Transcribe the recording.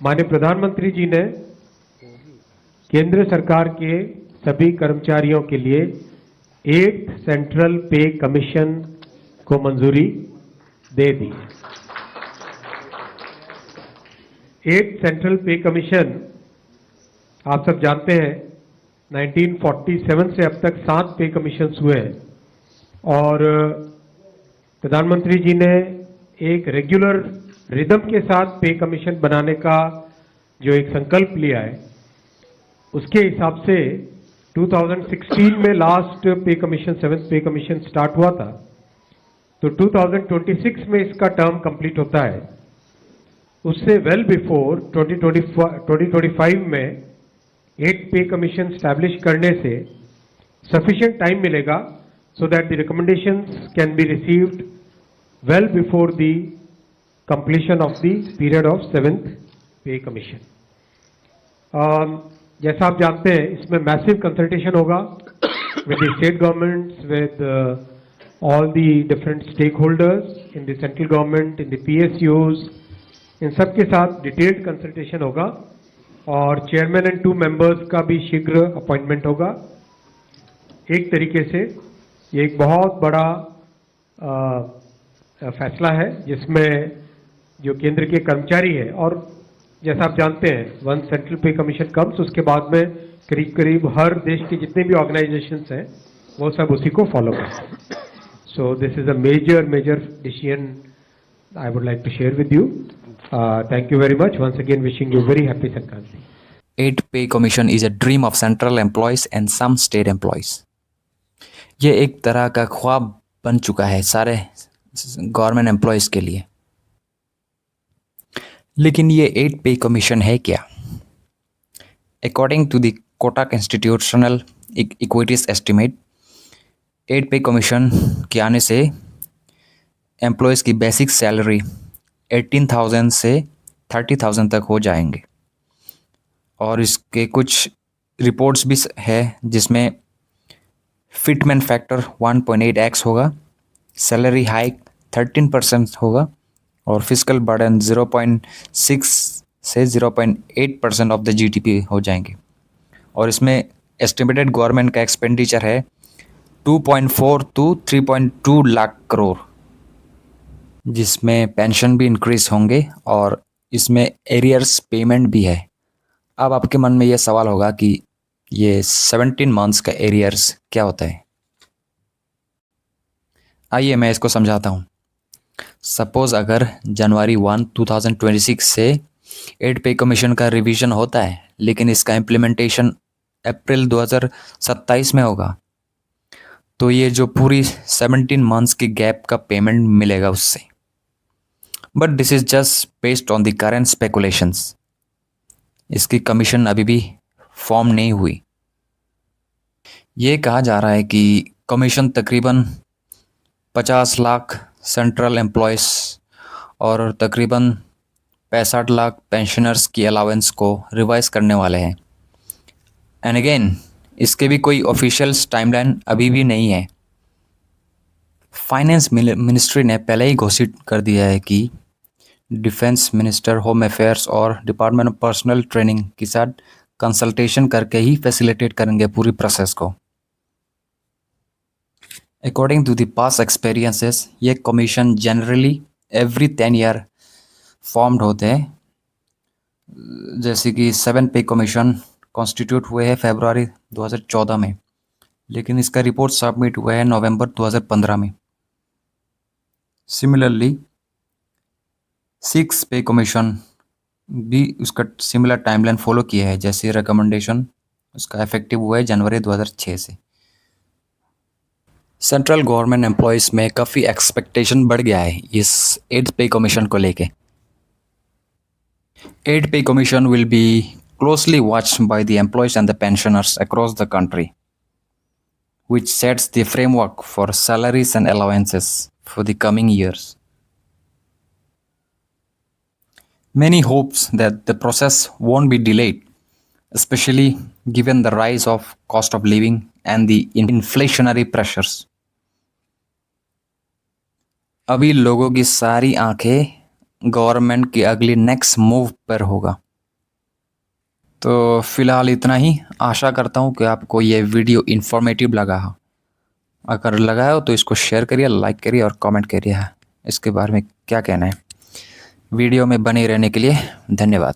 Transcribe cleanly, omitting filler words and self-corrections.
माननीय प्रधानमंत्री जी ने केंद्र सरकार के सभी कर्मचारियों के लिए 8th सेंट्रल पे कमीशन को मंजूरी दे दी। 8th सेंट्रल पे कमीशन आप सब जानते हैं 1947 से अब तक 7 पे कमीशन हुए हैं और प्रधानमंत्री जी ने एक रेगुलर रिदम के साथ पे कमीशन बनाने का जो एक संकल्प लिया है उसके हिसाब से 2016 में लास्ट पे कमीशन 7th पे कमीशन स्टार्ट हुआ था, तो 2026 में इसका टर्म कंप्लीट होता है। उससे वेल बिफोर 2025 में 8th पे कमीशन स्टैब्लिश करने से सफिशिएंट टाइम मिलेगा so that the recommendations can be received well before the completion of the period of 7th पे कमीशन। जैसा आप जानते हैं इसमें मैसिव कंसल्टेशन होगा with the state governments, with all the different stakeholders in the central government, in the PSUs, इन सब के साथ डिटेल्ड कंसल्टेशन होगा और चेयरमैन एंड 2 मेंबर्स का भी शीघ्र अपॉइंटमेंट होगा। एक तरीके से ये एक बहुत बड़ा फैसला है जिसमें जो केंद्र के कर्मचारी है और जैसा आप जानते हैं 1 सेंट्रल पे कमीशन कम्स उसके बाद में करीब करीब हर देश के जितने भी ऑर्गेनाइजेशंस हैं वो सब उसी को फॉलो करते हैं। So this is a major decision I would like to share with you. Thank you very much once again, wishing you very happy Sankranti. 8th pay commission is a dream of central employees and some state employees. ये एक तरह का ख्वाब बन चुका है सारे government employees के लिए। लेकिन ये 8th पे कमीशन है क्या? According to the Kotak institutional equities estimate, 8th pay commission के आने से एम्प्लॉयज़ की बेसिक सैलरी 18,000 से 30,000 तक हो जाएंगे और इसके कुछ रिपोर्ट्स भी है जिसमें फिटमेंट फैक्टर 1.8x होगा, सैलरी हाइक 13% होगा और फिजिकल बर्डन 0.6 से 0.8% ऑफ द जीडीपी हो जाएंगे। और इसमें एस्टिमेटेड गवर्नमेंट का एक्सपेंडिचर है 2.4 to 3.2 लाख करोड़, जिसमें पेंशन भी इंक्रीज होंगे और इसमें एरियर्स पेमेंट भी है। अब आपके मन में ये सवाल होगा कि ये 17 मंथ्स का एरियर्स क्या होता है। आइए मैं इसको समझाता हूँ। सपोज़ अगर जनवरी 1, 2026 से 8th पे कमीशन का रिवीजन होता है लेकिन इसका इम्प्लीमेंटेशन अप्रैल 2027 में होगा, तो ये जो पूरी 17 मंथ्स की गैप का पेमेंट मिलेगा उससे। But this is just based on the current speculations. इसकी कमीशन अभी भी फॉर्म नहीं हुई। ये कहा जा रहा है कि कमीशन तकरीबन 50 लाख सेंट्रल एम्प्लॉयज़ और तकरीबन 65 लाख पेंशनर्स की अलाउंस को रिवाइज करने वाले हैं। एंड अगेन इसके भी कोई ऑफिशियल टाइमलाइन अभी भी नहीं है। फाइनेंस मिनिस्ट्री ने पहले ही घोषित कर दिया है कि डिफेंस मिनिस्टर, होम अफेयर्स और डिपार्टमेंट ऑफ पर्सनल ट्रेनिंग के साथ कंसल्टेशन करके ही फैसिलिटेट करेंगे पूरी प्रोसेस को। According to the past experiences, ये commission generally every 10 year formed होते हैं। जैसे कि 7th पे कमीशन कॉन्स्टिट्यूट हुए हैं फरवरी 2014 में, लेकिन इसका रिपोर्ट सबमिट हुआ है नवंबर 2015 में। सिमिलरली 6th पे कमीशन भी उसका सिमिलर टाइमलाइन फॉलो किया है, जैसे रिकमेंडेशन उसका इफेक्टिव हुआ है जनवरी 2006 से। सेंट्रल गवर्नमेंट एम्प्लॉयज़ में काफ़ी एक्सपेक्टेशन बढ़ गया है इस 8th पे कमीशन को लेके। 8th pay commission will be closely watched by the employees and the pensioners across the country, which sets the framework for salaries and allowances for the coming years. Many hopes that the process won't be delayed, especially given the rise of cost of living and the inflationary pressures. अभी लोगों की सारी आंखें government की अगली next move पर होगा। तो फिलहाल इतना ही। आशा करता हूँ कि आपको ये वीडियो इन्फॉर्मेटिव लगा हो। अगर लगा हो तो इसको शेयर करिए, लाइक करिए और कमेंट करिए इसके बारे में क्या कहना है। वीडियो में बने रहने के लिए धन्यवाद।